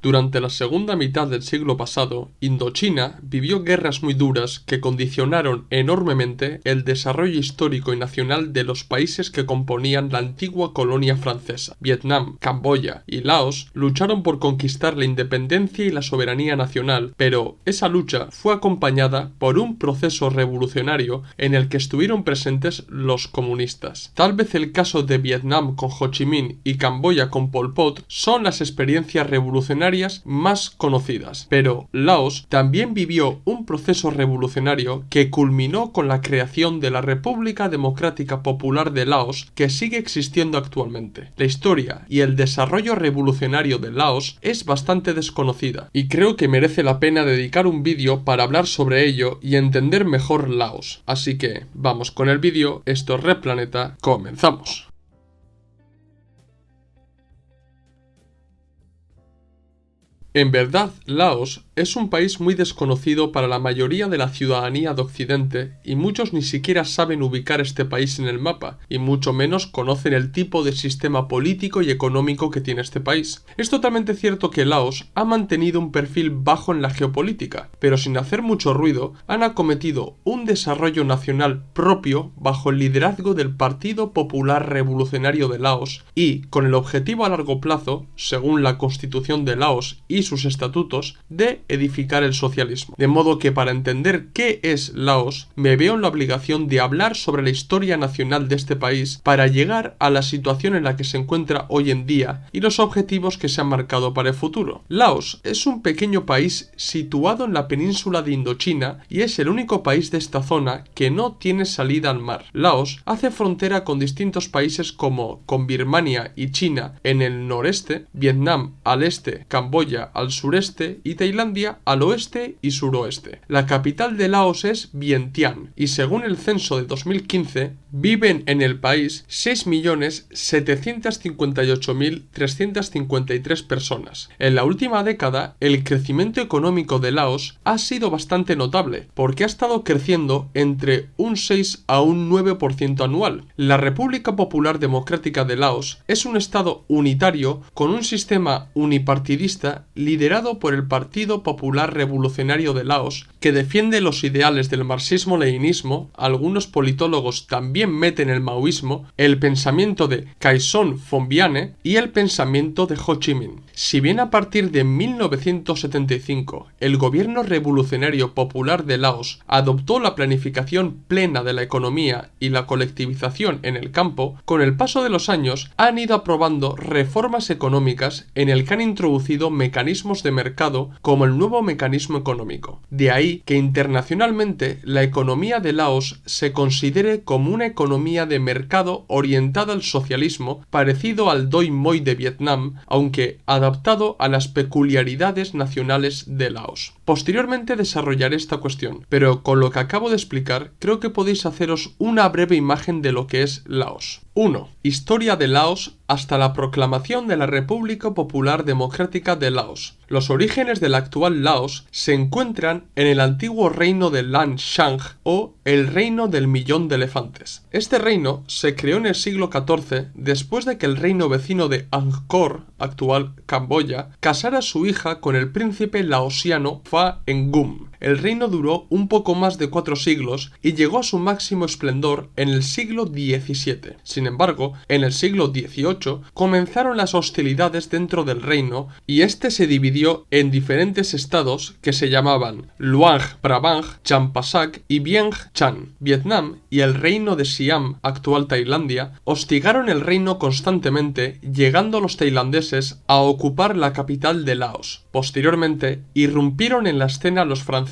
Durante la segunda mitad del siglo pasado, Indochina vivió guerras muy duras que condicionaron enormemente el desarrollo histórico y nacional de los países que componían la antigua colonia francesa. Vietnam, Camboya y Laos lucharon por conquistar la independencia y la soberanía nacional, pero esa lucha fue acompañada por un proceso revolucionario en el que estuvieron presentes los comunistas. Tal vez el caso de Vietnam con Ho Chi Minh y Camboya con Pol Pot son las experiencias revolucionarias más conocidas, pero Laos también vivió un proceso revolucionario que culminó con la creación de la República Democrática Popular de Laos, que sigue existiendo actualmente. La historia y el desarrollo revolucionario de Laos es bastante desconocida, y creo que merece la pena dedicar un vídeo para hablar sobre ello y entender mejor Laos. Así que vamos con el vídeo. Esto es Red Planeta, comenzamos. En verdad, Laos es un país muy desconocido para la mayoría de la ciudadanía de Occidente y muchos ni siquiera saben ubicar este país en el mapa y mucho menos conocen el tipo de sistema político y económico que tiene este país. Es totalmente cierto que Laos ha mantenido un perfil bajo en la geopolítica, pero sin hacer mucho ruido han acometido un desarrollo nacional propio bajo el liderazgo del Partido Popular Revolucionario de Laos y con el objetivo a largo plazo, según la Constitución de Laos y sus estatutos, de edificar el socialismo. De modo que para entender qué es Laos, me veo en la obligación de hablar sobre la historia nacional de este país para llegar a la situación en la que se encuentra hoy en día y los objetivos que se han marcado para el futuro. Laos es un pequeño país situado en la península de Indochina y es el único país de esta zona que no tiene salida al mar. Laos hace frontera con distintos países como con Birmania y China en el noreste, Vietnam al este, Camboya al sureste y Tailandia al oeste y suroeste. La capital de Laos es Vientiane y según el censo de 2015 viven en el país 6.758.353 personas. En la última década el crecimiento económico de Laos ha sido bastante notable porque ha estado creciendo entre un 6 a un 9% anual. La República Popular Democrática de Laos es un estado unitario con un sistema unipartidista liderado por el Partido Popular Revolucionario de Laos, que defiende los ideales del marxismo-leninismo. Algunos politólogos también meten el maoísmo, el pensamiento de Khaesong Phonviane y el pensamiento de Ho Chi Minh. Si bien a partir de 1975 el gobierno revolucionario popular de Laos adoptó la planificación plena de la economía y la colectivización en el campo, con el paso de los años han ido aprobando reformas económicas en el que han introducido mecanismos de mercado como el nuevo mecanismo económico. De ahí que internacionalmente la economía de Laos se considere como una economía de mercado orientada al socialismo, parecido al Doi Moi de Vietnam, aunque adaptado a las peculiaridades nacionales de Laos. Posteriormente desarrollaré esta cuestión, pero con lo que acabo de explicar creo que podéis haceros una breve imagen de lo que es Laos. 1. Historia de Laos hasta la proclamación de la República Popular Democrática de Laos. Los orígenes del actual Laos se encuentran en el antiguo reino de Lan Xang o el reino del millón de elefantes. Este reino se creó en el siglo XIV después de que el reino vecino de Angkor, actual Camboya, casara a su hija con el príncipe laosiano Fa Engum. El reino duró un poco más de 4 siglos y llegó a su máximo esplendor en el siglo XVII. Sin embargo, en el siglo XVIII comenzaron las hostilidades dentro del reino y este se dividió en diferentes estados que se llamaban Luang Prabang, Champasak y Vieng Chan. Vietnam y el reino de Siam, actual Tailandia, hostigaron el reino constantemente, llegando los tailandeses a ocupar la capital de Laos. Posteriormente, irrumpieron en la escena los franceses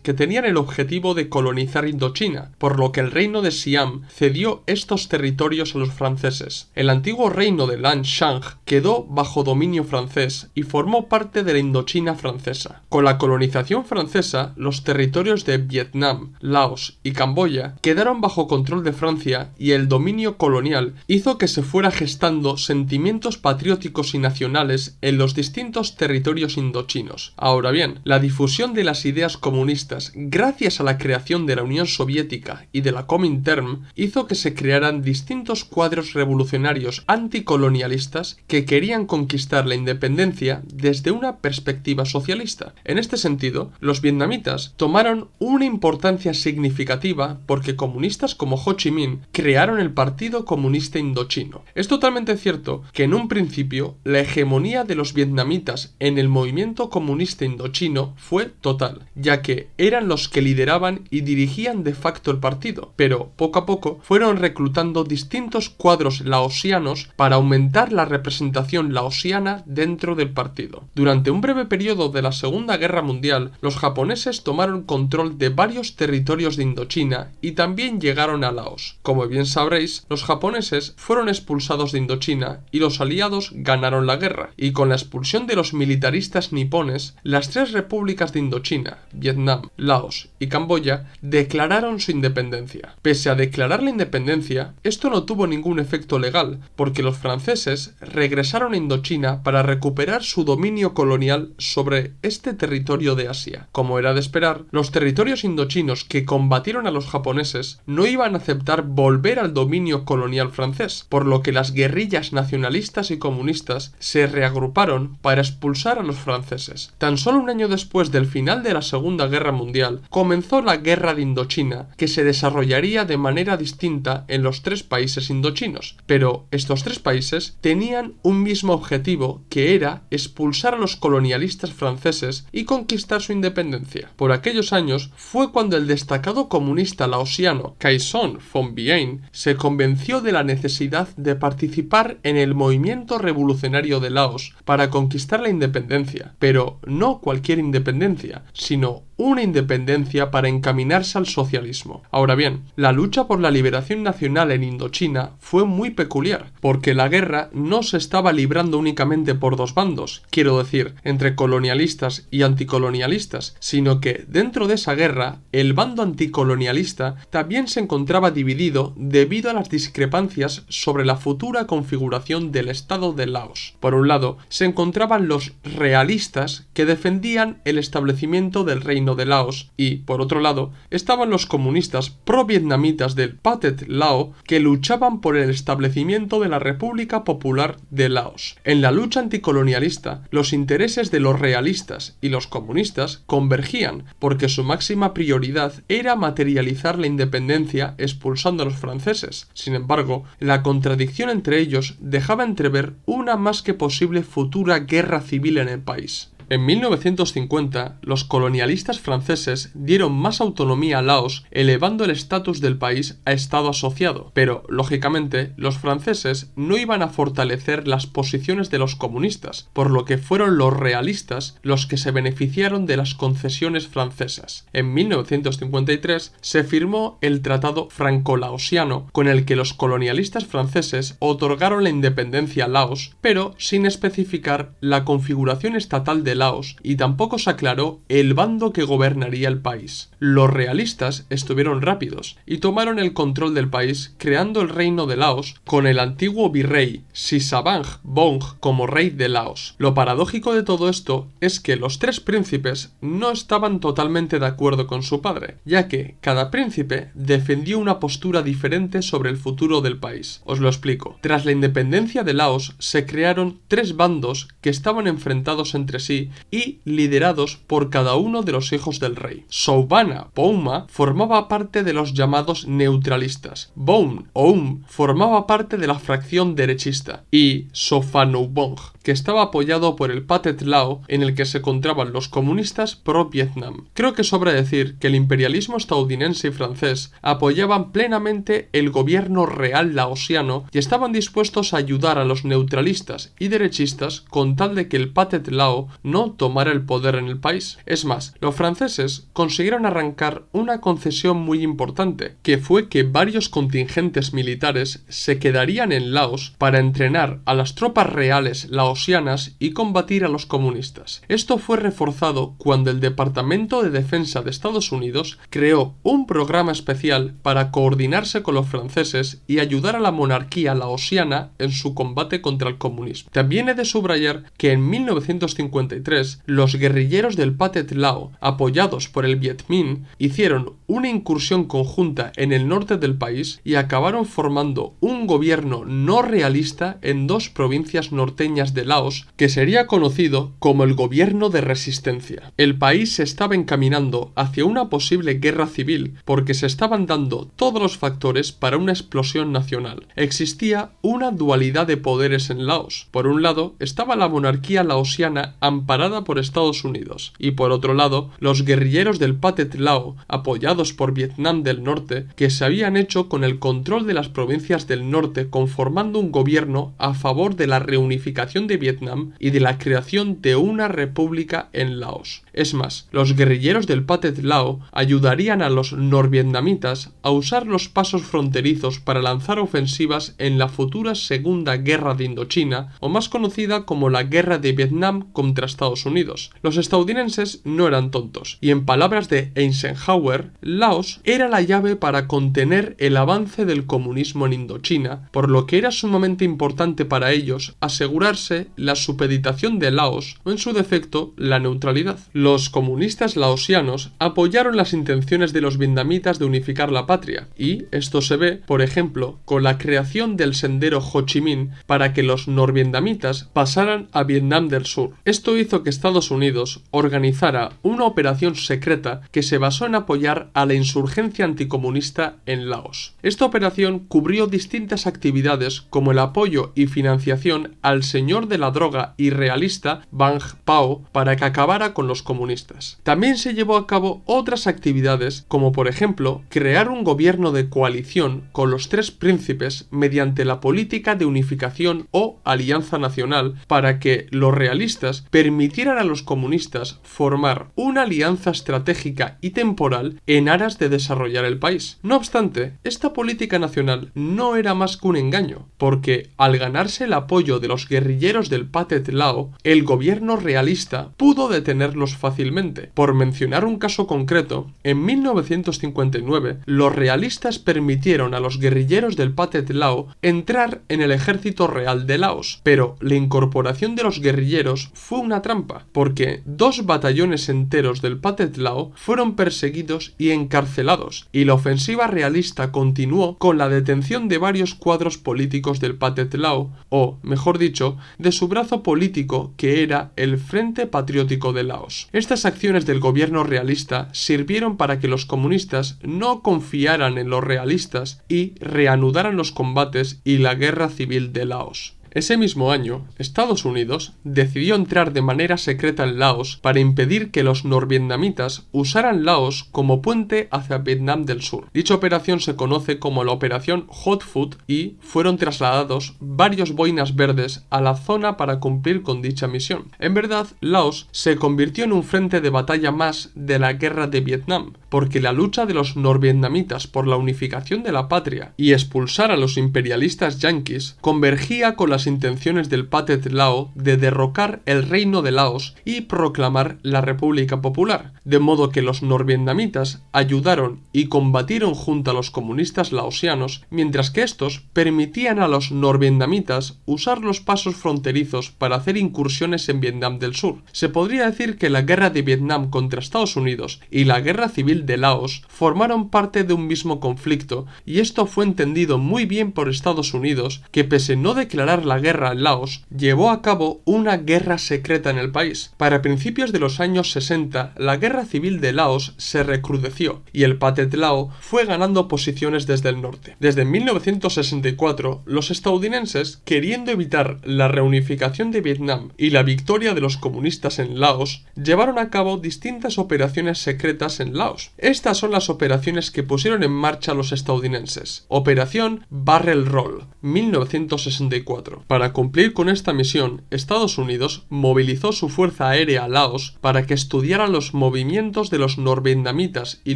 que tenían el objetivo de colonizar Indochina, por lo que el reino de Siam cedió estos territorios a los franceses. El antiguo reino de Lan Xang quedó bajo dominio francés y formó parte de la Indochina francesa. Con la colonización francesa, los territorios de Vietnam, Laos y Camboya quedaron bajo control de Francia y el dominio colonial hizo que se fuera gestando sentimientos patrióticos y nacionales en los distintos territorios indochinos. Ahora bien, la difusión de las ideas comunistas gracias a la creación de la Unión Soviética y de la Comintern hizo que se crearan distintos cuadros revolucionarios anticolonialistas que querían conquistar la independencia desde una perspectiva socialista. En este sentido, los vietnamitas tomaron una importancia significativa porque comunistas como Ho Chi Minh crearon el Partido Comunista Indochino. Es totalmente cierto que en un principio la hegemonía de los vietnamitas en el movimiento comunista indochino fue total, ya que eran los que lideraban y dirigían de facto el partido, pero poco a poco fueron reclutando distintos cuadros laosianos para aumentar la representación laosiana dentro del partido. Durante un breve periodo de la Segunda Guerra Mundial, los japoneses tomaron control de varios territorios de Indochina y también llegaron a Laos. Como bien sabréis, los japoneses fueron expulsados de Indochina y los aliados ganaron la guerra, y con la expulsión de los militaristas nipones, las tres repúblicas de Indochina, Vietnam, Laos y Camboya, declararon su independencia. Pese a declarar la independencia, esto no tuvo ningún efecto legal, porque los franceses regresaron a Indochina para recuperar su dominio colonial sobre este territorio de Asia. Como era de esperar, los territorios indochinos que combatieron a los japoneses no iban a aceptar volver al dominio colonial francés, por lo que las guerrillas nacionalistas y comunistas se reagruparon para expulsar a los franceses. Tan solo un año después del final de la Segunda Guerra Mundial, comenzó la Guerra de Indochina, que se desarrollaría de manera distinta en los tres países indochinos, pero estos tres países tenían un mismo objetivo, que era expulsar a los colonialistas franceses y conquistar su independencia. Por aquellos años fue cuando el destacado comunista laosiano Khaesong Phonvien se convenció de la necesidad de participar en el movimiento revolucionario de Laos para conquistar la independencia, pero no cualquier independencia, sino una independencia para encaminarse al socialismo. Ahora bien, la lucha por la liberación nacional en Indochina fue muy peculiar, porque la guerra no se estaba librando únicamente por dos bandos, quiero decir, entre colonialistas y anticolonialistas, sino que dentro de esa guerra, el bando anticolonialista también se encontraba dividido debido a las discrepancias sobre la futura configuración del Estado de Laos. Por un lado, se encontraban los realistas que defendían el establecimiento del reino de Laos y, por otro lado, estaban los comunistas pro-vietnamitas del Pathet Lao que luchaban por el establecimiento de la República Popular de Laos. En la lucha anticolonialista, los intereses de los realistas y los comunistas convergían porque su máxima prioridad era materializar la independencia expulsando a los franceses. Sin embargo, la contradicción entre ellos dejaba entrever una más que posible futura guerra civil en el país. En 1950, los colonialistas franceses dieron más autonomía a Laos, elevando el estatus del país a Estado asociado, pero, lógicamente, los franceses no iban a fortalecer las posiciones de los comunistas, por lo que fueron los realistas los que se beneficiaron de las concesiones francesas. En 1953 se firmó el Tratado Franco-Laosiano, con el que los colonialistas franceses otorgaron la independencia a Laos, pero sin especificar la configuración estatal de Laos, y tampoco se aclaró el bando que gobernaría el país. Los realistas estuvieron rápidos y tomaron el control del país, creando el reino de Laos con el antiguo virrey Sisavang Bong como rey de Laos. Lo paradójico de todo esto es que los tres príncipes no estaban totalmente de acuerdo con su padre, ya que cada príncipe defendió una postura diferente sobre el futuro del país. Os lo explico. Tras la independencia de Laos se crearon tres bandos que estaban enfrentados entre sí y liderados por cada uno de los hijos del rey. Souphanophomma formaba parte de los llamados neutralistas, Boun formaba parte de la fracción derechista y Souphanouvong, que estaba apoyado por el Pathet Lao, en el que se encontraban los comunistas pro-Vietnam. Creo que sobra decir que el imperialismo estadounidense y francés apoyaban plenamente el gobierno real laosiano y estaban dispuestos a ayudar a los neutralistas y derechistas con tal de que el Pathet Lao no no tomara el poder en el país. Es más, los franceses consiguieron arrancar una concesión muy importante, que fue que varios contingentes militares se quedarían en Laos para entrenar a las tropas reales laosianas y combatir a los comunistas. Esto fue reforzado cuando el Departamento de Defensa de Estados Unidos creó un programa especial para coordinarse con los franceses y ayudar a la monarquía laosiana en su combate contra el comunismo. También he de subrayar que en 1953 los guerrilleros del Pathet Lao, apoyados por el Viet Minh, hicieron una incursión conjunta en el norte del país y acabaron formando un gobierno no realista en dos provincias norteñas de Laos que sería conocido como el gobierno de resistencia. El país se estaba encaminando hacia una posible guerra civil porque se estaban dando todos los factores para una explosión nacional. Existía una dualidad de poderes en Laos. Por un lado estaba la monarquía laosiana amparada por Estados Unidos y por otro lado los guerrilleros del Pathet Lao apoyados por Vietnam del Norte que se habían hecho con el control de las provincias del norte conformando un gobierno a favor de la reunificación de Vietnam y de la creación de una república en Laos. Es más, los guerrilleros del Pathet Lao ayudarían a los norvietnamitas a usar los pasos fronterizos para lanzar ofensivas en la futura Segunda Guerra de Indochina, o más conocida como la Guerra de Vietnam contra Estados Unidos. Los estadounidenses no eran tontos, y en palabras de Eisenhower, Laos era la llave para contener el avance del comunismo en Indochina, por lo que era sumamente importante para ellos asegurarse la supeditación de Laos o en su defecto la neutralidad. Los comunistas laosianos apoyaron las intenciones de los vietnamitas de unificar la patria y esto se ve, por ejemplo, con la creación del sendero Ho Chi Minh para que los norvietnamitas pasaran a Vietnam del Sur. Esto hizo que Estados Unidos organizara una operación secreta que se basó en apoyar a la insurgencia anticomunista en Laos. Esta operación cubrió distintas actividades como el apoyo y financiación al señor de la droga y realista Bang Pao para que acabara con los comunistas. También se llevó a cabo otras actividades como por ejemplo crear un gobierno de coalición con los tres príncipes mediante la política de unificación o alianza nacional para que los realistas permitieran a los comunistas formar una alianza estratégica y temporal en aras de desarrollar el país. No obstante, esta política nacional no era más que un engaño, porque al ganarse el apoyo de los guerrilleros del Pathet Lao, el gobierno realista pudo detenerlos fácilmente. Por mencionar un caso concreto, en 1959 los realistas permitieron a los guerrilleros del Pathet Lao entrar en el ejército real de Laos, pero la incorporación de los guerrilleros fue una trampa, porque dos batallones enteros del Pathet Lao fueron perseguidos y encarcelados, y la ofensiva realista continuó con la detención de varios cuadros políticos del Pathet Lao, o, mejor dicho, de su brazo político que era el Frente Patriótico de Laos. Estas acciones del gobierno realista sirvieron para que los comunistas no confiaran en los realistas y reanudaran los combates y la guerra civil de Laos. Ese mismo año, Estados Unidos decidió entrar de manera secreta en Laos para impedir que los norvietnamitas usaran Laos como puente hacia Vietnam del Sur. Dicha operación se conoce como la Operación Hot Foot y fueron trasladados varios boinas verdes a la zona para cumplir con dicha misión. En verdad, Laos se convirtió en un frente de batalla más de la guerra de Vietnam, porque la lucha de los norvietnamitas por la unificación de la patria y expulsar a los imperialistas yanquis convergía con las intenciones del Pathet Lao de derrocar el reino de Laos y proclamar la República Popular, de modo que los norvietnamitas ayudaron y combatieron junto a los comunistas laosianos, mientras que estos permitían a los norvietnamitas usar los pasos fronterizos para hacer incursiones en Vietnam del Sur. Se podría decir que la guerra de Vietnam contra Estados Unidos y la guerra civil de Laos formaron parte de un mismo conflicto, y esto fue entendido muy bien por Estados Unidos, que pese a no declarar la guerra en Laos, llevó a cabo una guerra secreta en el país. Para principios de los años 60, la guerra civil de Laos se recrudeció y el Pathet Lao fue ganando posiciones desde el norte. Desde 1964, los estadounidenses, queriendo evitar la reunificación de Vietnam y la victoria de los comunistas en Laos, llevaron a cabo distintas operaciones secretas en Laos. Estas son las operaciones que pusieron en marcha los estadounidenses. Operación Barrel Roll, 1964. gobierno. Para cumplir con esta misión, Estados Unidos movilizó su fuerza aérea a Laos para que estudiara los movimientos de los norvietnamitas y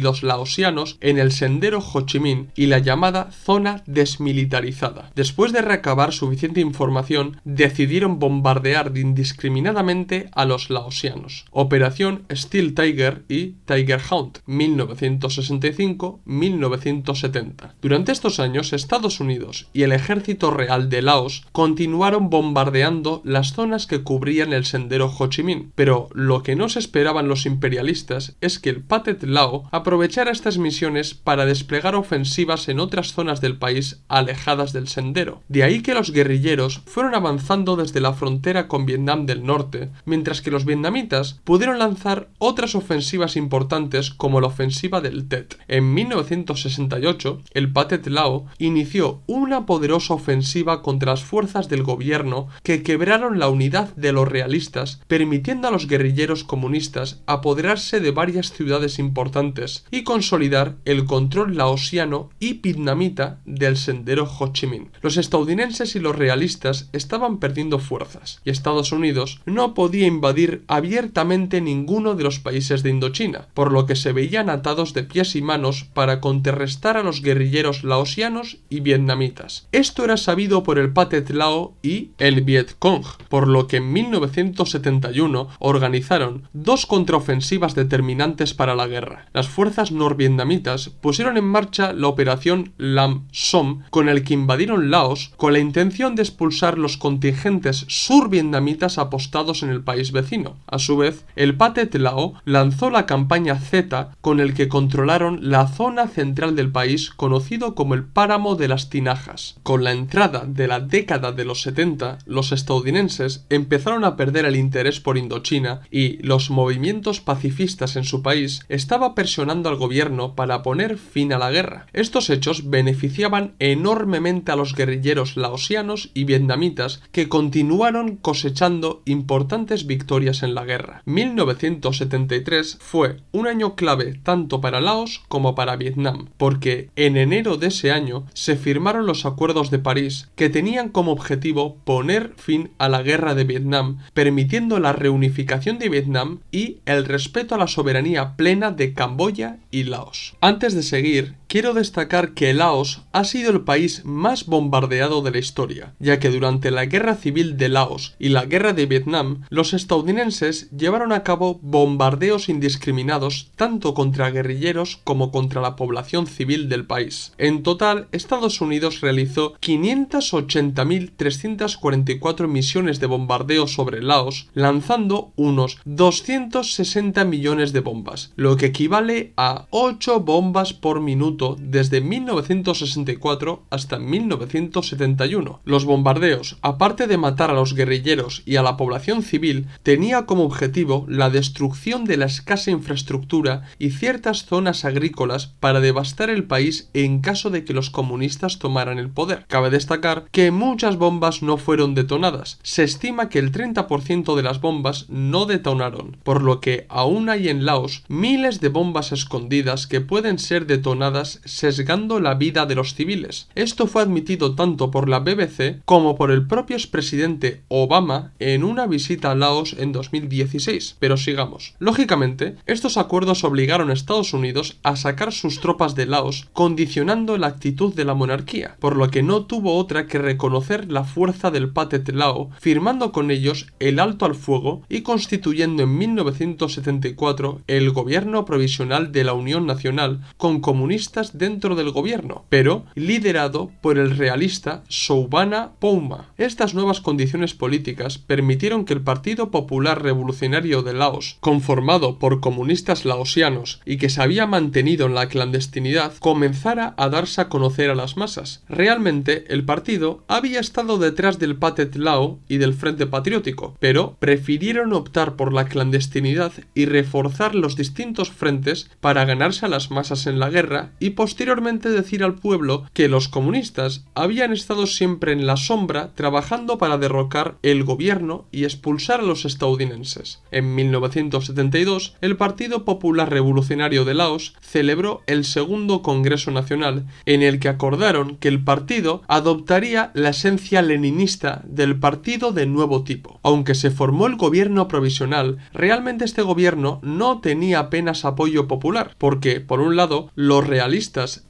los laosianos en el sendero Ho Chi Minh y la llamada zona desmilitarizada. Después de recabar suficiente información, decidieron bombardear indiscriminadamente a los laosianos. Operación Steel Tiger y Tiger Hound, 1965-1970. Durante estos años, Estados Unidos y el Ejército Real de Laos continuaron bombardeando las zonas que cubrían el sendero Ho Chi Minh, pero lo que no se esperaban los imperialistas es que el Pathet Lao aprovechara estas misiones para desplegar ofensivas en otras zonas del país alejadas del sendero. De ahí que los guerrilleros fueron avanzando desde la frontera con Vietnam del Norte, mientras que los vietnamitas pudieron lanzar otras ofensivas importantes como la ofensiva del Tet. En 1968, el Pathet Lao inició una poderosa ofensiva contra las fuerzas del gobierno que quebraron la unidad de los realistas, permitiendo a los guerrilleros comunistas apoderarse de varias ciudades importantes y consolidar el control laosiano y vietnamita del sendero Ho Chi Minh. Los estadounidenses y los realistas estaban perdiendo fuerzas, y Estados Unidos no podía invadir abiertamente ninguno de los países de Indochina, por lo que se veían atados de pies y manos para contrarrestar a los guerrilleros laosianos y vietnamitas. Esto era sabido por el Pathet Lao y el Viet Cong, por lo que en 1971 organizaron dos contraofensivas determinantes para la guerra. Las fuerzas norvietnamitas pusieron en marcha la operación Lam Som, con el que invadieron Laos con la intención de expulsar los contingentes survietnamitas apostados en el país vecino. A su vez, el Pathet Lao lanzó la campaña Z, con el que controlaron la zona central del país conocido como el Páramo de las Tinajas. Con la entrada de la década de los 70, los estadounidenses empezaron a perder el interés por Indochina y los movimientos pacifistas en su país estaban presionando al gobierno para poner fin a la guerra. Estos hechos beneficiaban enormemente a los guerrilleros laosianos y vietnamitas, que continuaron cosechando importantes victorias en la guerra. 1973 fue un año clave tanto para Laos como para Vietnam, porque en enero de ese año se firmaron los Acuerdos de París, que tenían como objetivo poner fin a la guerra de Vietnam, permitiendo la reunificación de Vietnam y el respeto a la soberanía plena de Camboya y Laos. Antes de seguir, quiero destacar que Laos ha sido el país más bombardeado de la historia, ya que durante la Guerra Civil de Laos y la Guerra de Vietnam, los estadounidenses llevaron a cabo bombardeos indiscriminados tanto contra guerrilleros como contra la población civil del país. En total, Estados Unidos realizó 580.344 misiones de bombardeo sobre Laos, lanzando unos 260 millones de bombas, lo que equivale a 8 bombas por minuto desde 1964 hasta 1971. Los bombardeos, aparte de matar a los guerrilleros y a la población civil, tenía como objetivo la destrucción de la escasa infraestructura y ciertas zonas agrícolas para devastar el país en caso de que los comunistas tomaran el poder. Cabe destacar que muchas bombas no fueron detonadas. Se estima que el 30% de las bombas no detonaron, por lo que aún hay en Laos miles de bombas escondidas que pueden ser detonadas sesgando la vida de los civiles. Esto fue admitido tanto por la BBC como por el propio expresidente Obama en una visita a Laos en 2016. Pero sigamos. Lógicamente, estos acuerdos obligaron a Estados Unidos a sacar sus tropas de Laos, condicionando la actitud de la monarquía, por lo que no tuvo otra que reconocer la fuerza del Pathet Lao, firmando con ellos el alto al fuego y constituyendo en 1974 el gobierno provisional de la Unión Nacional, con comunistas dentro del gobierno, pero liderado por el realista Souphana Phouma. Estas nuevas condiciones políticas permitieron que el Partido Popular Revolucionario de Laos, conformado por comunistas laosianos y que se había mantenido en la clandestinidad, comenzara a darse a conocer a las masas. Realmente, el partido había estado detrás del Pathet Lao y del Frente Patriótico, pero prefirieron optar por la clandestinidad y reforzar los distintos frentes para ganarse a las masas en la guerra y posteriormente decir al pueblo que los comunistas habían estado siempre en la sombra trabajando para derrocar el gobierno y expulsar a los estadounidenses. En 1972, el Partido Popular Revolucionario de Laos celebró el segundo Congreso Nacional, en el que acordaron que el partido adoptaría la esencia leninista del partido de nuevo tipo. Aunque se formó el gobierno provisional, realmente este gobierno no tenía apenas apoyo popular, porque, por un lado, los realistas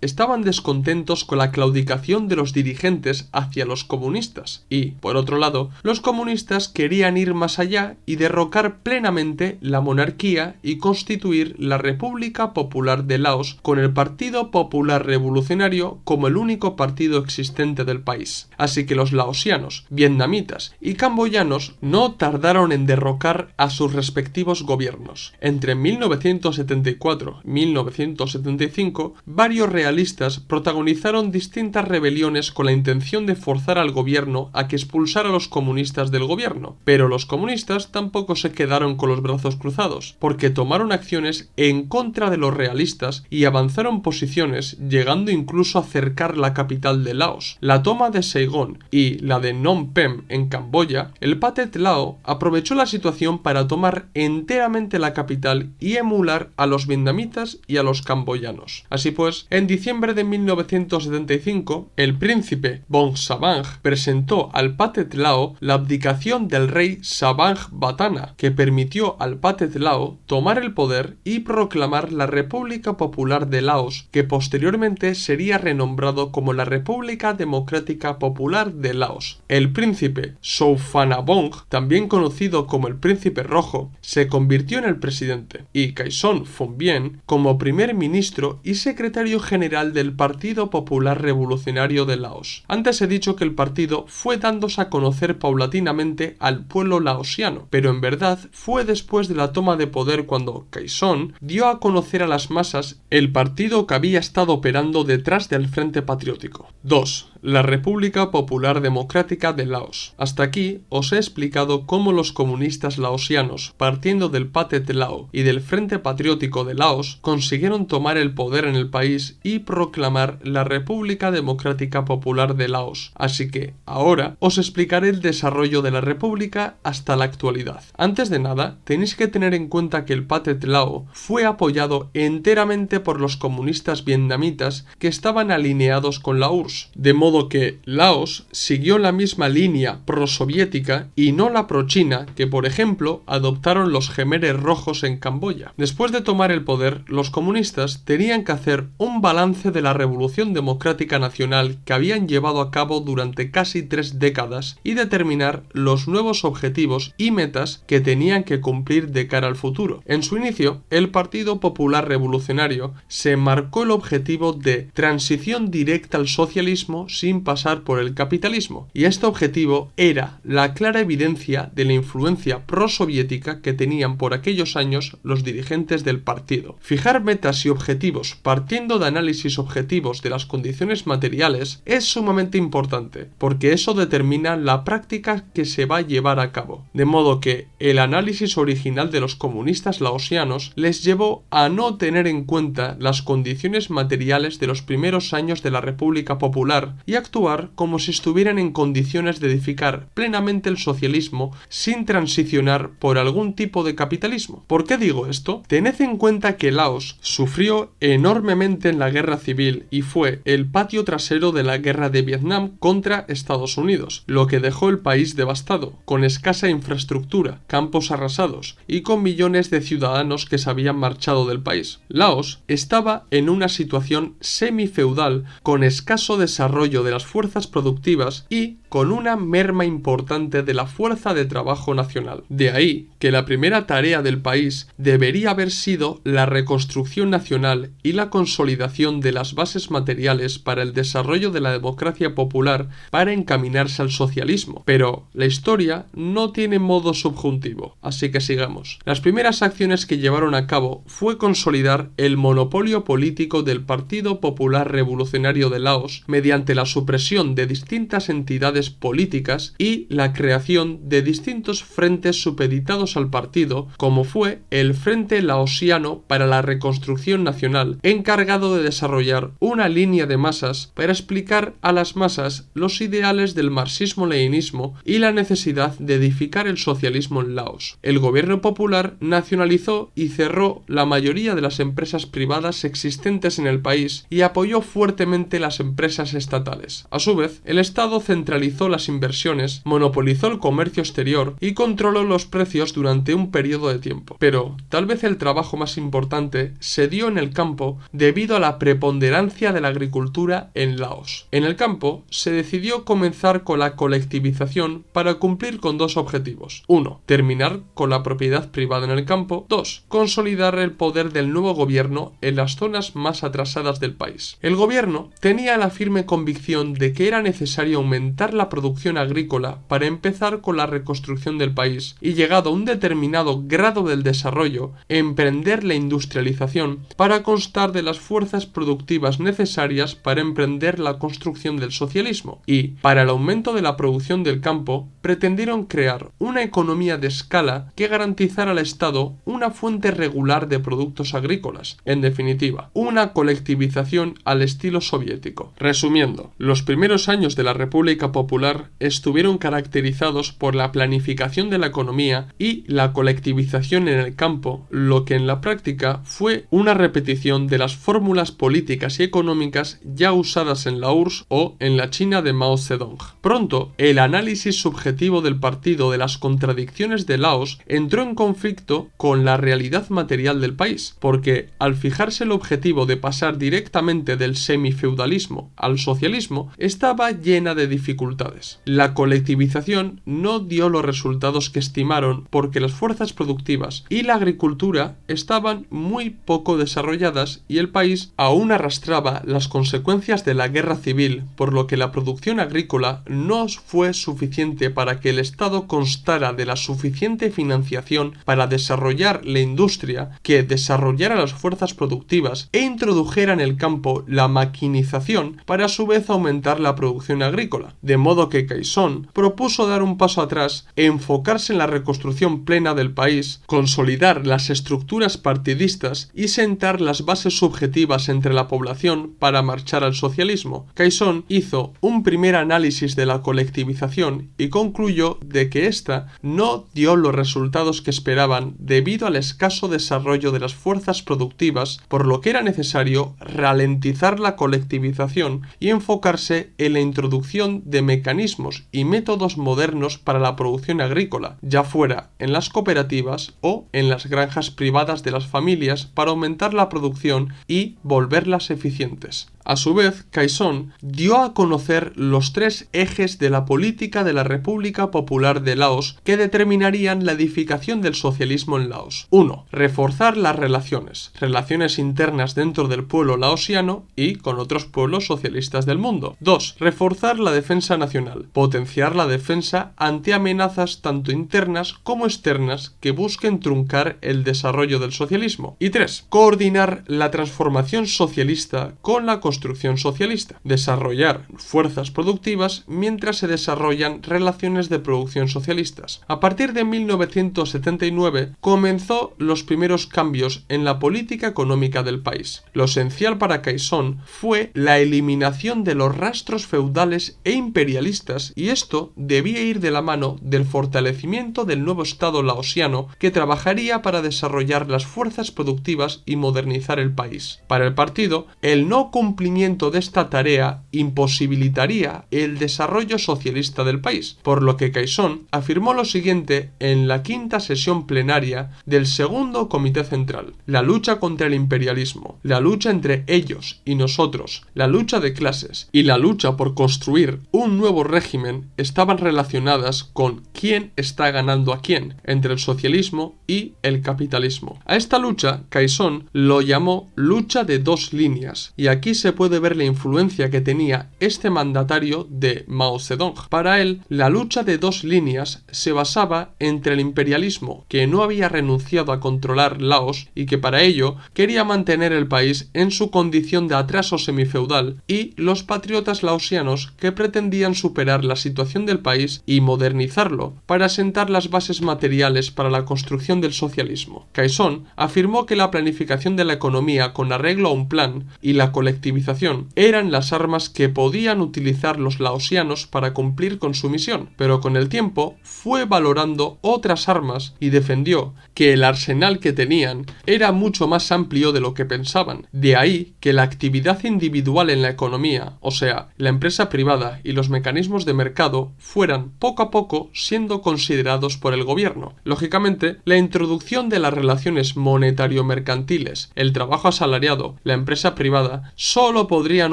estaban descontentos con la claudicación de los dirigentes hacia los comunistas, y, por otro lado, los comunistas querían ir más allá y derrocar plenamente la monarquía y constituir la República Popular de Laos con el Partido Popular Revolucionario como el único partido existente del país. Así que los laosianos, vietnamitas y camboyanos no tardaron en derrocar a sus respectivos gobiernos. Entre 1974 y 1975, varios realistas protagonizaron distintas rebeliones con la intención de forzar al gobierno a que expulsara a los comunistas del gobierno, pero los comunistas tampoco se quedaron con los brazos cruzados, porque tomaron acciones en contra de los realistas y avanzaron posiciones, llegando incluso a cercar la capital de Laos. La toma de Saigón y la de Phnom Penh en Camboya, el Pathet Lao aprovechó la situación para tomar enteramente la capital y emular a los vietnamitas y a los camboyanos. Así pues, en diciembre de 1975, el príncipe Vongsavanch presentó al Pathet Lao la abdicación del rey Savangbatana, que permitió al Pathet Lao tomar el poder y proclamar la República Popular de Laos, que posteriormente sería renombrado como la República Democrática Popular de Laos. El príncipe Souphanouvong, también conocido como el Príncipe Rojo, se convirtió en el presidente, y Khaesong Phuonvien como primer ministro y secretario general del Partido Popular Revolucionario de Laos. Antes he dicho que el partido fue dándose a conocer paulatinamente al pueblo laosiano, pero en verdad fue después de la toma de poder cuando Khaesong dio a conocer a las masas el partido que había estado operando detrás del Frente Patriótico. 2. La República Popular Democrática de Laos. Hasta aquí os he explicado cómo los comunistas laosianos, partiendo del Pathet Lao y del Frente Patriótico de Laos, consiguieron tomar el poder en el país y proclamar la República Democrática Popular de Laos. Así que, ahora, os explicaré el desarrollo de la República hasta la actualidad. Antes de nada, tenéis que tener en cuenta que el Pathet Lao fue apoyado enteramente por los comunistas vietnamitas que estaban alineados con la URSS, de modo que Laos siguió la misma línea prosoviética y no la pro-china que, por ejemplo, adoptaron los Khmeres rojos en Camboya. Después de tomar el poder, los comunistas tenían que hacer un balance de la revolución democrática nacional que habían llevado a cabo durante casi 3 décadas y determinar los nuevos objetivos y metas que tenían que cumplir de cara al futuro. En su inicio, el Partido Popular Revolucionario se marcó el objetivo de transición directa al socialismo sin pasar por el capitalismo, y este objetivo era la clara evidencia de la influencia prosoviética que tenían por aquellos años los dirigentes del partido. Fijar metas y objetivos partiendo de análisis objetivos de las condiciones materiales es sumamente importante, porque eso determina la práctica que se va a llevar a cabo. De modo que el análisis original de los comunistas laosianos les llevó a no tener en cuenta las condiciones materiales de los primeros años de la República Popular y actuar como si estuvieran en condiciones de edificar plenamente el socialismo sin transicionar por algún tipo de capitalismo. ¿Por qué digo esto? Tened en cuenta que Laos sufrió enormemente en la guerra civil y fue el patio trasero de la guerra de Vietnam contra Estados Unidos, lo que dejó el país devastado, con escasa infraestructura, campos arrasados y con millones de ciudadanos que se habían marchado del país. Laos estaba en una situación semifeudal con escaso desarrollo de las fuerzas productivas y con una merma importante de la fuerza de trabajo nacional. De ahí que la primera tarea del país debería haber sido la reconstrucción nacional y la consolidación de las bases materiales para el desarrollo de la democracia popular para encaminarse al socialismo. Pero la historia no tiene modo subjuntivo, así que sigamos. Las primeras acciones que llevaron a cabo fue consolidar el monopolio político del Partido Popular Revolucionario de Laos mediante la supresión de distintas entidades unidades políticas y la creación de distintos frentes supeditados al partido, como fue el Frente Laosiano para la Reconstrucción Nacional, encargado de desarrollar una línea de masas para explicar a las masas los ideales del marxismo-leninismo y la necesidad de edificar el socialismo en Laos. El gobierno popular nacionalizó y cerró la mayoría de las empresas privadas existentes en el país y apoyó fuertemente las empresas estatales. A su vez, el Estado centralizó las inversiones, monopolizó el comercio exterior y controló los precios durante un periodo de tiempo. Pero tal vez el trabajo más importante se dio en el campo debido a la preponderancia de la agricultura en Laos. En el campo se decidió comenzar con la colectivización para cumplir con dos objetivos. 1. Terminar con la propiedad privada en el campo. 2. Consolidar el poder del nuevo gobierno en las zonas más atrasadas del país. El gobierno tenía la firme convicción de que era necesario aumentar la producción agrícola para empezar con la reconstrucción del país y, llegado a un determinado grado del desarrollo, emprender la industrialización para constar de las fuerzas productivas necesarias para emprender la construcción del socialismo. Y, para el aumento de la producción del campo, pretendieron crear una economía de escala que garantizara al Estado una fuente regular de productos agrícolas. En definitiva, una colectivización al estilo soviético. Resumiendo, los primeros años de la República Popular estuvieron caracterizados por la planificación de la economía y la colectivización en el campo, lo que en la práctica fue una repetición de las fórmulas políticas y económicas ya usadas en la URSS o en la China de Mao Zedong. Pronto, el análisis subjetivo del partido de las contradicciones de Laos entró en conflicto con la realidad material del país, porque al fijarse el objetivo de pasar directamente del semifeudalismo al socialismo, estaba llena de dificultades. La colectivización no dio los resultados que estimaron porque las fuerzas productivas y la agricultura estaban muy poco desarrolladas y el país aún arrastraba las consecuencias de la guerra civil, por lo que la producción agrícola no fue suficiente para que el Estado constara de la suficiente financiación para desarrollar la industria, que desarrollara las fuerzas productivas e introdujera en el campo la maquinización para a su vez aumentar la producción agrícola. De modo que Quaison propuso dar un paso atrás e enfocarse en la reconstrucción plena del país, consolidar las estructuras partidistas y sentar las bases subjetivas entre la población para marchar al socialismo. Quaison hizo un primer análisis de la colectivización y concluyó de que ésta no dio los resultados que esperaban debido al escaso desarrollo de las fuerzas productivas, por lo que era necesario ralentizar la colectivización y enfocarse en la introducción de mecanismos y métodos modernos para la producción agrícola, ya fuera en las cooperativas o en las granjas privadas de las familias, para aumentar la producción y volverlas eficientes. A su vez, Quaison dio a conocer los tres ejes de la política de la República Popular de Laos que determinarían la edificación del socialismo en Laos. 1. Reforzar las relaciones internas dentro del pueblo laosiano y con otros pueblos socialistas del mundo. 2. Reforzar la defensa nacional, potenciar la defensa ante amenazas tanto internas como externas que busquen truncar el desarrollo del socialismo. Y 3. Coordinar la transformación socialista con la construcción socialista, desarrollar fuerzas productivas mientras se desarrollan relaciones de producción socialistas. A partir de 1979 comenzó los primeros cambios en la política económica del país. Lo esencial para Quaison fue la eliminación de los rastros feudales e imperialistas, y esto debía ir de la mano del fortalecimiento del nuevo Estado laosiano, que trabajaría para desarrollar las fuerzas productivas y modernizar el país. Para el partido, el no cumplimiento de esta tarea imposibilitaría el desarrollo socialista del país, por lo que Quaison afirmó lo siguiente en la quinta sesión plenaria del segundo Comité Central: la lucha contra el imperialismo, la lucha entre ellos y nosotros, la lucha de clases y la lucha por construir un nuevo régimen estaban relacionadas con quién está ganando a quién entre el socialismo y el capitalismo. A esta lucha Quaison lo llamó lucha de dos líneas, y aquí se puede ver la influencia que tenía este mandatario de Mao Zedong. Para él, la lucha de dos líneas se basaba entre el imperialismo, que no había renunciado a controlar Laos y que para ello quería mantener el país en su condición de atraso semifeudal, y los patriotas laosianos que pretendían superar la situación del país y modernizarlo para sentar las bases materiales para la construcción del socialismo. Caixón afirmó que la planificación de la economía con arreglo a un plan y la colectivización eran las armas que podían utilizar los laosianos para cumplir con su misión, pero con el tiempo fue valorando otras armas y defendió que el arsenal que tenían era mucho más amplio de lo que pensaban. De ahí que la actividad individual en la economía, o sea, la empresa privada y los mecanismos de mercado, fueran poco a poco siendo considerados por el gobierno. Lógicamente, la introducción de las relaciones monetario-mercantiles, el trabajo asalariado, la empresa privada, solo podrían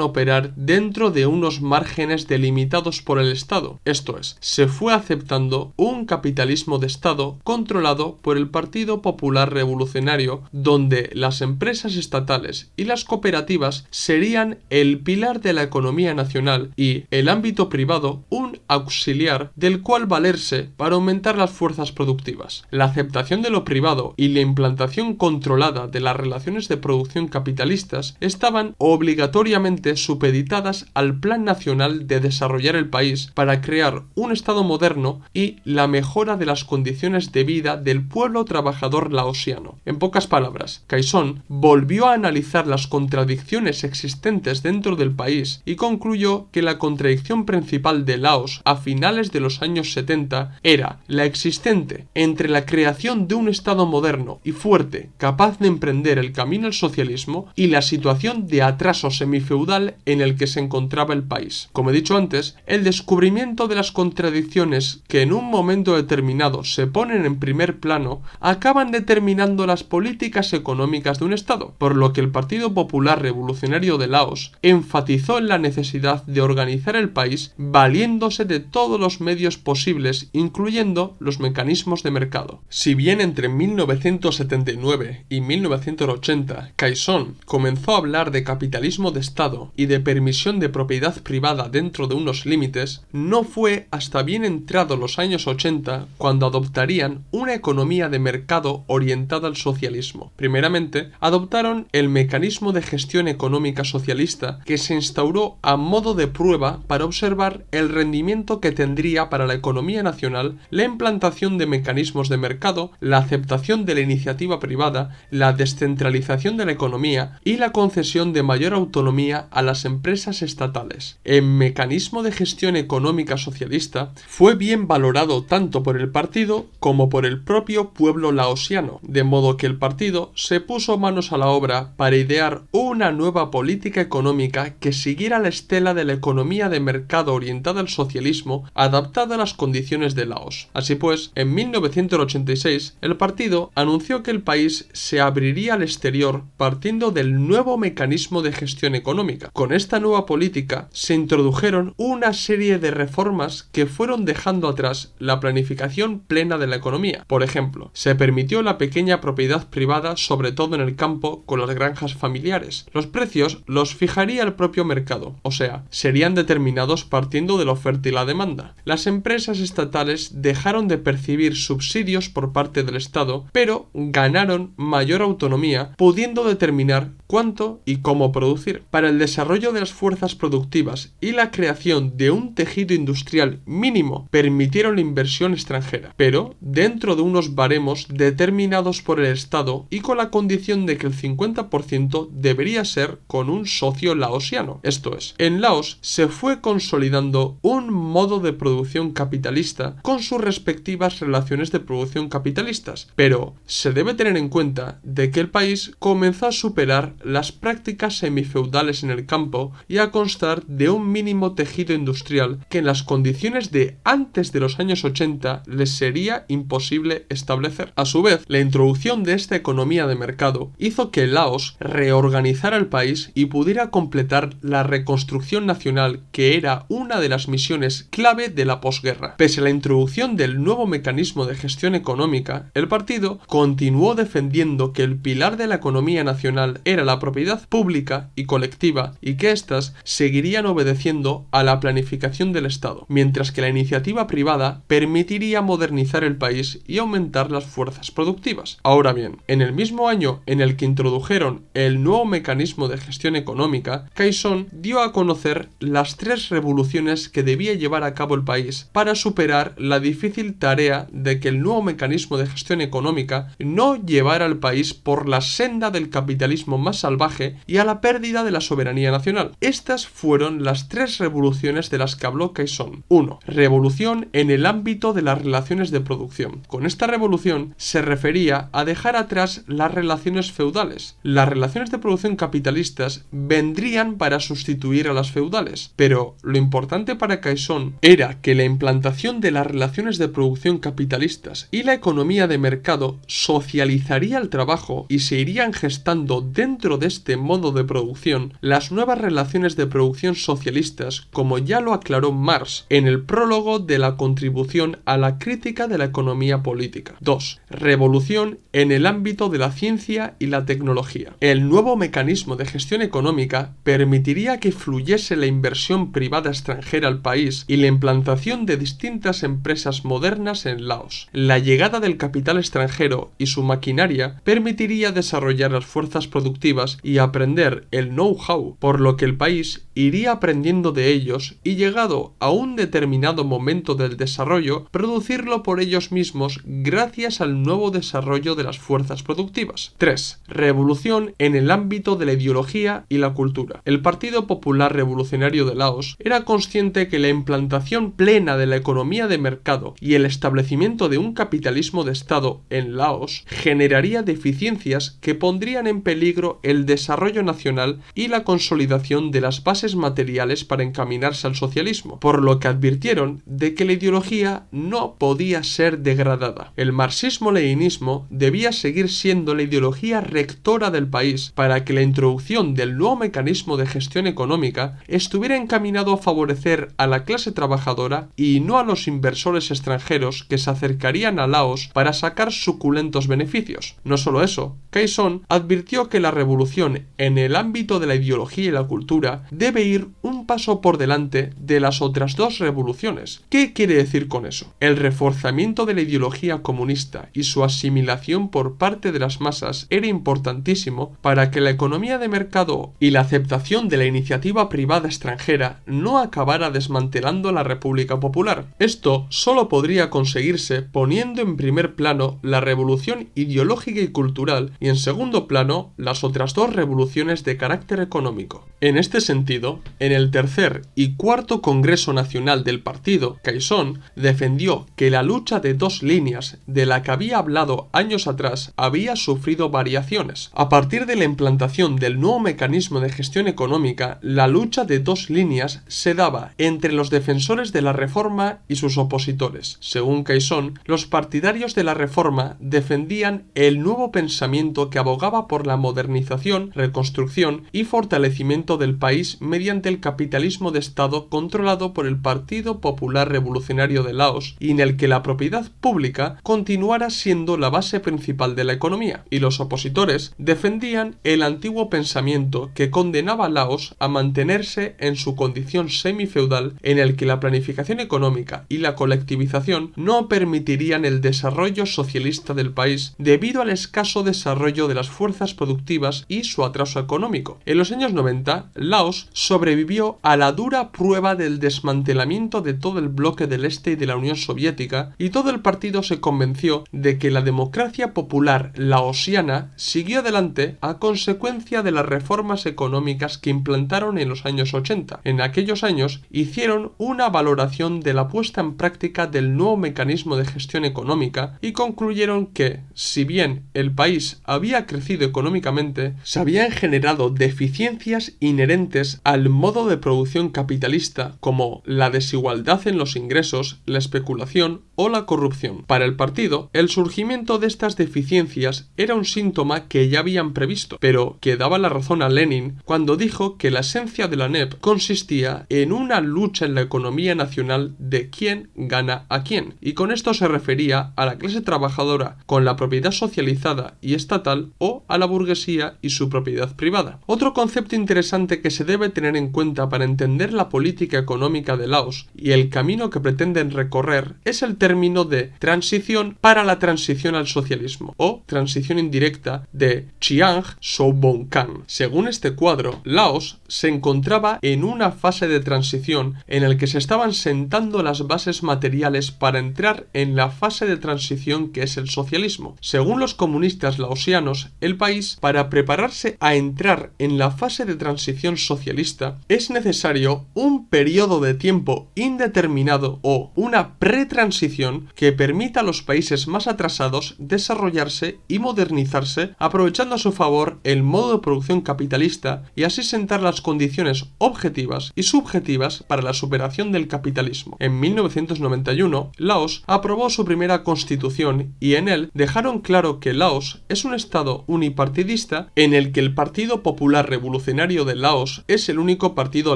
operar dentro de unos márgenes delimitados por el Estado. Esto es, se fue aceptando un capitalismo de Estado controlado por el Partido Popular Revolucionario, donde las empresas estatales y las cooperativas serían el pilar de la economía nacional y el ámbito privado un auxiliar del cual valerse para aumentar las fuerzas productivas. La aceptación de lo privado y la implantación controlada de las relaciones de producción capitalistas estaban obligatoriamente supeditadas al Plan Nacional de desarrollar el país para crear un Estado moderno y la mejora de las condiciones de vida del pueblo trabajador laosiano. En pocas palabras, Caixón volvió a analizar las contradicciones existentes dentro del país y concluyó que la contradicción principal de Laos a finales de los años 70 era la existente entre la creación de un Estado moderno y fuerte capaz de emprender el camino al socialismo y la situación de atraso semifeudal en el que se encontraba el país. Como he dicho antes, el descubrimiento de las contradicciones que en un momento determinado se ponen en primer plano acaban determinando las políticas económicas de un Estado, por lo que el Partido Popular Revolucionario de Laos enfatizó en la necesidad de organizar el país valiéndose de todos los medios posibles, incluyendo los mecanismos de mercado. Si bien entre 1979 y 1980 Caixón comenzó a hablar de capitalismo de Estado y de permisión de propiedad privada dentro de unos límites, no fue hasta bien entrados los años 80 cuando adoptarían una economía de mercado orientada al socialismo. Primeramente, adoptaron el mecanismo de gestión económica socialista, que se instauró a modo de prueba para observar el rendimiento que tendría para la economía nacional la implantación de mecanismos de mercado, la aceptación de la iniciativa privada, la descentralización de la economía y la concesión de mayor autonomía a las empresas estatales. El mecanismo de gestión económica socialista fue bien valorado tanto por el partido como por el propio pueblo laosiano, de modo que el partido se puso manos a la obra para idear una nueva política económica que siguiera la estela de la economía de mercado orientada al socialismo, adaptada a las condiciones de Laos. Así pues, en 1986, el partido anunció que el país se abriría al exterior partiendo del nuevo mecanismo de gestión económica. Con esta nueva política se introdujeron una serie de reformas que fueron dejando atrás la planificación plena de la economía. Por ejemplo, se permitió la pequeña propiedad privada, sobre todo en el campo, con las granjas familiares. Los precios los fijaría el propio mercado, o sea, serían determinados partiendo de la oferta y la demanda. Las empresas estatales dejaron de percibir subsidios por parte del Estado, pero ganaron mayor autonomía, pudiendo determinar cuánto y cómo producir. Para el desarrollo de las fuerzas productivas y la creación de un tejido industrial mínimo permitieron la inversión extranjera, pero dentro de unos baremos determinados por el Estado y con la condición de que el 50% debería ser con un socio laosiano. Esto es, en Laos se fue consolidando un modo de producción capitalista con sus respectivas relaciones de producción capitalistas, pero se debe tener en cuenta de que el país comenzó a superar las prácticas semifeudales en el campo y a constar de un mínimo tejido industrial que en las condiciones de antes de los años 80 les sería imposible establecer. A su vez, la introducción de esta economía de mercado hizo que Laos reorganizara el país y pudiera completar la reconstrucción nacional, que era una de las misiones clave de la posguerra. Pese a la introducción del nuevo mecanismo de gestión económica, el partido continuó defendiendo que el pilar de la economía nacional era la la propiedad pública y colectiva y que éstas seguirían obedeciendo a la planificación del Estado, mientras que la iniciativa privada permitiría modernizar el país y aumentar las fuerzas productivas. Ahora bien, en el mismo año en el que introdujeron el nuevo mecanismo de gestión económica, Quaison dio a conocer las 3 revoluciones que debía llevar a cabo el país para superar la difícil tarea de que el nuevo mecanismo de gestión económica no llevara al país por la senda del capitalismo más salvaje y a la pérdida de la soberanía nacional. Estas fueron las 3 revoluciones de las que habló Quaison. 1. Revolución en el ámbito de las relaciones de producción. Con esta revolución se refería a dejar atrás las relaciones feudales. Las relaciones de producción capitalistas vendrían para sustituir a las feudales, pero lo importante para Quaison era que la implantación de las relaciones de producción capitalistas y la economía de mercado socializaría el trabajo y se irían gestando dentro de este modo de producción las nuevas relaciones de producción socialistas, como ya lo aclaró Marx en el prólogo de la contribución a la crítica de la economía política. 2. Revolución en el ámbito de la ciencia y la tecnología. El nuevo mecanismo de gestión económica permitiría que fluyese la inversión privada extranjera al país y la implantación de distintas empresas modernas en Laos. La llegada del capital extranjero y su maquinaria permitiría desarrollar las fuerzas productivas y aprender el know-how, por lo que el país iría aprendiendo de ellos y, llegado a un determinado momento del desarrollo, producirlo por ellos mismos gracias al nuevo desarrollo de las fuerzas productivas. 3. Revolución en el ámbito de la ideología y la cultura. El Partido Popular Revolucionario de Laos era consciente que la implantación plena de la economía de mercado y el establecimiento de un capitalismo de Estado en Laos generaría deficiencias que pondrían en peligro el desarrollo nacional y la consolidación de las bases materiales para encaminarse al socialismo, por lo que advirtieron de que la ideología no podía ser degradada. El marxismo-leninismo debía seguir siendo la ideología rectora del país para que la introducción del nuevo mecanismo de gestión económica estuviera encaminado a favorecer a la clase trabajadora y no a los inversores extranjeros que se acercarían a Laos para sacar suculentos beneficios. No solo eso, Quaison advirtió que la revolución en el ámbito de la ideología y la cultura debe ir un paso por delante de las otras 2 revoluciones. ¿Qué quiere decir con eso? El reforzamiento de la ideología comunista y su asimilación por parte de las masas era importantísimo para que la economía de mercado y la aceptación de la iniciativa privada extranjera no acabara desmantelando la República Popular. Esto solo podría conseguirse poniendo en primer plano la revolución ideológica y cultural y en segundo plano las otras 2 revoluciones de carácter económico. En este sentido, en el tercer y cuarto Congreso Nacional del partido, Quaison defendió que la lucha de 2 líneas de la que había hablado años atrás había sufrido variaciones. A partir de la implantación del nuevo mecanismo de gestión económica, la lucha de 2 líneas se daba entre los defensores de la reforma y sus opositores. Según Quaison, los partidarios de la reforma defendían el nuevo pensamiento que abogaba por la modernización, reconstrucción y fortalecimiento del país mediante el capitalismo de Estado controlado por el Partido Popular Revolucionario de Laos y en el que la propiedad pública continuara siendo la base principal de la economía, y los opositores defendían el antiguo pensamiento que condenaba a Laos a mantenerse en su condición semifeudal, en el que la planificación económica y la colectivización no permitirían el desarrollo socialista del país debido al escaso desarrollo de las fuerzas productivas y su atraso económico. En los años 90, Laos sobrevivió a la dura prueba del desmantelamiento de todo el bloque del Este y de la Unión Soviética, y todo el partido se convenció de que la democracia popular laosiana siguió adelante a consecuencia de las reformas económicas que implantaron en los años 80. En aquellos años hicieron una valoración de la puesta en práctica del nuevo mecanismo de gestión económica y concluyeron que, si bien el país había crecido económicamente, se habían generado deficiencias inherentes al modo de producción capitalista, como la desigualdad en los ingresos, la especulación o la corrupción. Para el partido, el surgimiento de estas deficiencias era un síntoma que ya habían previsto, pero que daba la razón a Lenin cuando dijo que la esencia de la NEP consistía en una lucha en la economía nacional de quién gana a quién, y con esto se refería a la clase trabajadora con la propiedad socializada y estatal o a la burguesía socialista y su propiedad privada. Otro concepto interesante que se debe tener en cuenta para entender la política económica de Laos y el camino que pretenden recorrer es el término de transición para la transición al socialismo o transición indirecta de Chiang Soubonkan. Según este cuadro, Laos se encontraba en una fase de transición en el que se estaban sentando las bases materiales para entrar en la fase de transición que es el socialismo. Según los comunistas laosianos, el país, para prepararse a entrar en la fase de transición socialista, es necesario un periodo de tiempo indeterminado o una pretransición que permita a los países más atrasados desarrollarse y modernizarse, aprovechando a su favor el modo de producción capitalista y así sentar las condiciones objetivas y subjetivas para la superación del capitalismo. En 1991, Laos aprobó su primera constitución y en él dejaron claro que Laos es un estado unipartidista en el que el Partido Popular Revolucionario de Laos es el único partido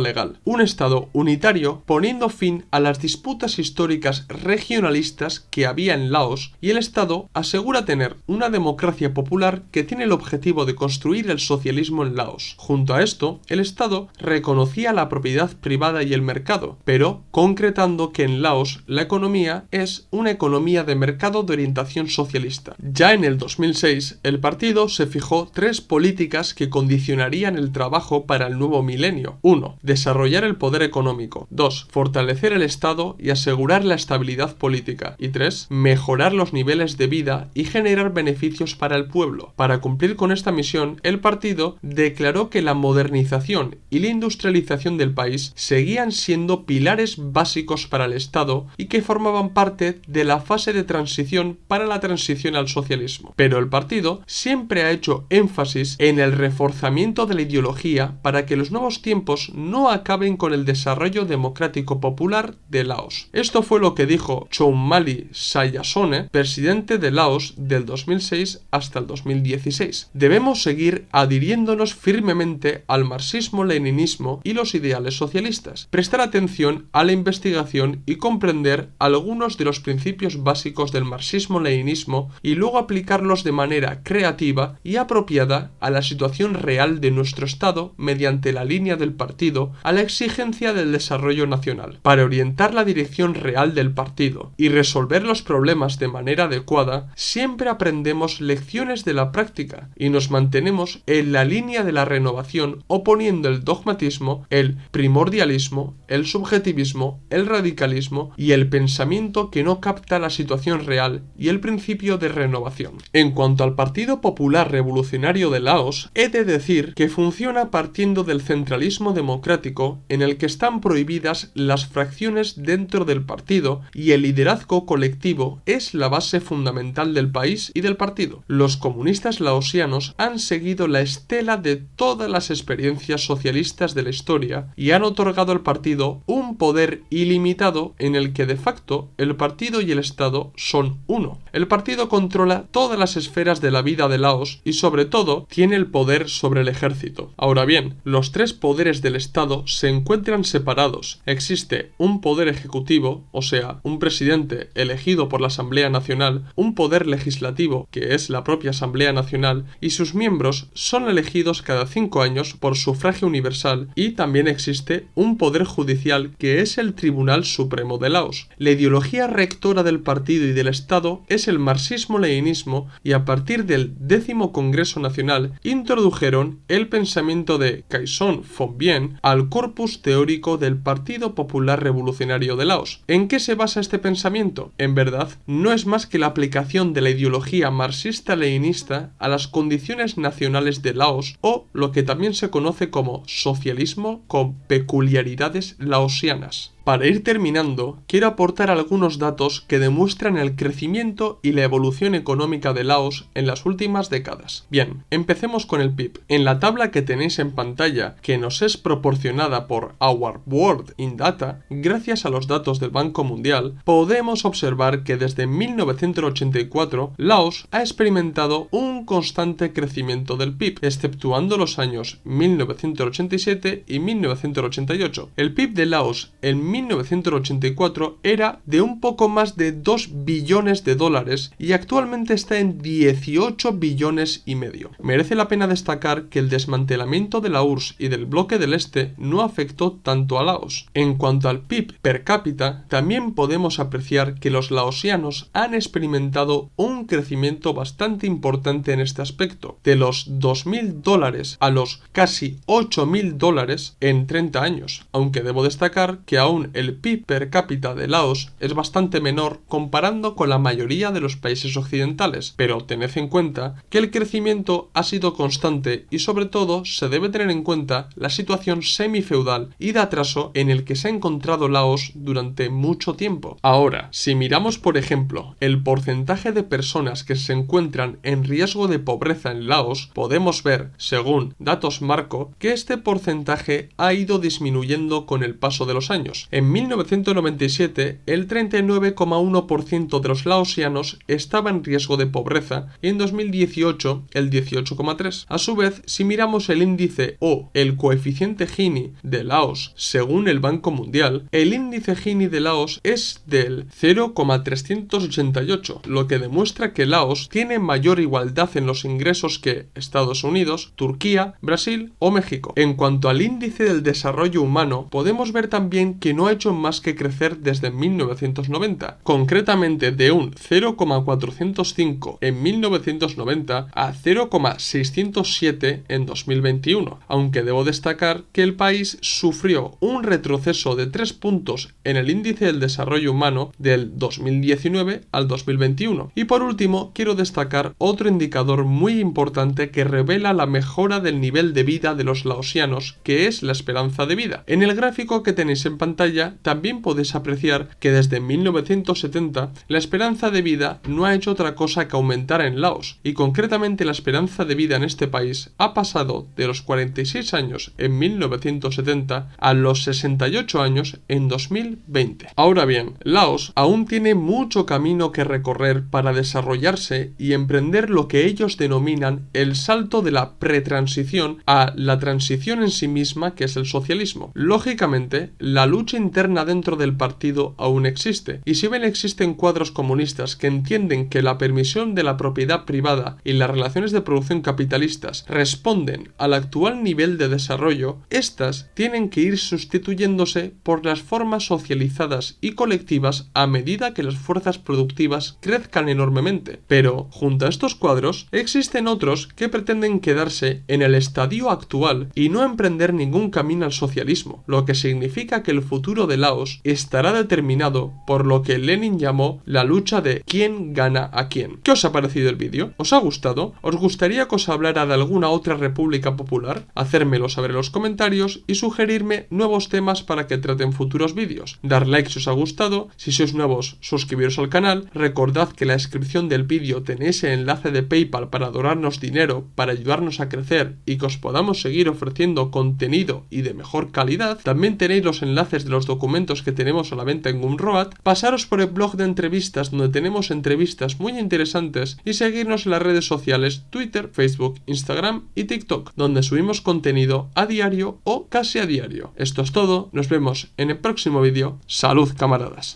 legal. Un estado unitario poniendo fin a las disputas históricas regionalistas que había en Laos, y el Estado asegura tener una democracia popular que tiene el objetivo de construir el socialismo en Laos. Junto a esto, el Estado reconocía la propiedad privada y el mercado, pero concretando que en Laos la economía es una economía de mercado de orientación socialista. Ya en el 2006, el partido se fijó 3 políticas que condicionarían el trabajo para el nuevo milenio. 1. Desarrollar el poder económico. 2. Fortalecer el Estado y asegurar la estabilidad política. Y 3. Mejorar los niveles de vida y generar beneficios para el pueblo. Para cumplir con esta misión, el partido declaró que la modernización y la industrialización del país seguían siendo pilares básicos para el Estado y que formaban parte de la fase de transición para la transición al socialismo. Pero el partido siempre ha hecho énfasis en el reforzamiento de la ideología para que los nuevos tiempos no acaben con el desarrollo democrático popular de Laos. Esto fue lo que dijo Choumaly Sayasone, presidente de Laos del 2006 hasta el 2016. Debemos seguir adhiriéndonos firmemente al marxismo-leninismo y los ideales socialistas, prestar atención a la investigación y comprender algunos de los principios básicos del marxismo-leninismo y luego aplicarlos de manera creativa y apropiada a la situación real de nuestro Estado mediante la línea del partido a la exigencia del desarrollo nacional. Para orientar la dirección real del partido y resolver los problemas de manera adecuada, siempre aprendemos lecciones de la práctica y nos mantenemos en la línea de la renovación oponiendo el dogmatismo, el primordialismo, el subjetivismo, el radicalismo y el pensamiento que no capta la situación real y el principio de renovación. En cuanto al Partido Popular Revolucionario de Laos, he de decir que funciona partiendo del centralismo democrático en el que están prohibidas las fracciones dentro del partido y el liderazgo colectivo es la base fundamental del país y del partido. Los comunistas laosianos han seguido la estela de todas las experiencias socialistas de la historia y han otorgado al partido un poder ilimitado en el que de facto el partido y el Estado son uno. El partido controla todas las esferas de la vida de Laos y sobre todo tiene el poder sobre el ejército. Ahora bien, los 3 poderes del Estado se encuentran separados. Existe un poder ejecutivo, o sea, un presidente elegido por la Asamblea Nacional, un poder legislativo, que es la propia Asamblea Nacional, y sus miembros son elegidos cada 5 años por sufragio universal, y también existe un poder judicial, que es el Tribunal Supremo de Laos. La ideología rectora del partido y del Estado es el marxismo-leninismo, y a partir del 10º Congreso Nacional introdujeron el pensamiento de Khaesong Phonvien al corpus teórico del Partido Popular Revolucionario de Laos. ¿En qué se basa este pensamiento? En verdad, no es más que la aplicación de la ideología marxista-leninista a las condiciones nacionales de Laos, o lo que también se conoce como socialismo con peculiaridades laosianas. Para ir terminando, quiero aportar algunos datos que demuestran el crecimiento y la evolución económica de Laos en las últimas décadas. Bien, empecemos con el PIB. En la tabla que tenéis en pantalla, que nos es proporcionada por Our World in Data, gracias a los datos del Banco Mundial, podemos observar que desde 1984 Laos ha experimentado un constante crecimiento del PIB, exceptuando los años 1987 y 1988. El PIB de Laos en 1984 era de un poco más de 2 billones de dólares y actualmente está en 18 billones y medio. Merece la pena destacar que el desmantelamiento de la URSS y del bloque del Este no afectó tanto a Laos. En cuanto al PIB per cápita, también podemos apreciar que los laosianos han experimentado un crecimiento bastante importante en este aspecto, de los 2.000 dólares a los casi 8.000 dólares en 30 años, aunque debo destacar que aún el PIB per cápita de Laos es bastante menor comparando con la mayoría de los países occidentales, pero tened en cuenta que el crecimiento ha sido constante y sobre todo se debe tener en cuenta la situación semifeudal y de atraso en el que se ha encontrado Laos durante mucho tiempo. Ahora, si miramos por ejemplo el porcentaje de personas que se encuentran en riesgo de pobreza en Laos, podemos ver, según datos Marco, que este porcentaje ha ido disminuyendo con el paso de los años. En 1997, el 39,1% de los laosianos estaba en riesgo de pobreza y en 2018 el 18,3%. A su vez, si miramos el índice o el coeficiente Gini de Laos según el Banco Mundial, el índice Gini de Laos es del 0,388, lo que demuestra que Laos tiene mayor igualdad en los ingresos que Estados Unidos, Turquía, Brasil o México. En cuanto al índice del desarrollo humano, podemos ver también que no ha hecho más que crecer desde 1990, concretamente de un 0,405 en 1990 a 0,607 en 2021, aunque debo destacar que el país sufrió un retroceso de 3 puntos en el índice del desarrollo humano del 2019 al 2021. Y por último, quiero destacar otro indicador muy importante que revela la mejora del nivel de vida de los laosianos, que es la esperanza de vida. En el gráfico que tenéis en pantalla también podéis apreciar que desde 1970 la esperanza de vida no ha hecho otra cosa que aumentar en Laos, y concretamente la esperanza de vida en este país ha pasado de los 46 años en 1970 a los 68 años en 2020. Ahora bien, Laos aún tiene mucho camino que recorrer para desarrollarse y emprender lo que ellos denominan el salto de la pretransición a la transición en sí misma, que es el socialismo. Lógicamente, la lucha interna dentro del partido aún existe, y si bien existen cuadros comunistas que entienden que la permisión de la propiedad privada y las relaciones de producción capitalistas responden al actual nivel de desarrollo, estas tienen que ir sustituyéndose por las formas socializadas y colectivas a medida que las fuerzas productivas crezcan enormemente. Pero, junto a estos cuadros, existen otros que pretenden quedarse en el estadio actual y no emprender ningún camino al socialismo, lo que significa que el futuro de Laos estará determinado por lo que Lenin llamó la lucha de quién gana a quién. ¿Qué os ha parecido el vídeo? ¿Os ha gustado? ¿Os gustaría que os hablara de alguna otra república popular? Hacérmelo saber en los comentarios y sugerirme nuevos temas para que traten futuros vídeos. Dar like si os ha gustado, si sois nuevos suscribiros al canal, recordad que en la descripción del vídeo tenéis el enlace de PayPal para donarnos dinero, para ayudarnos a crecer y que os podamos seguir ofreciendo contenido y de mejor calidad. También tenéis los enlaces de los documentos que tenemos a la venta en Gumroad. Pasaros por el blog de entrevistas donde tenemos entrevistas muy interesantes y seguirnos en las redes sociales Twitter, Facebook, Instagram y TikTok, donde subimos contenido a diario o casi a diario. Esto es todo, nos vemos en el próximo vídeo. ¡Salud, camaradas!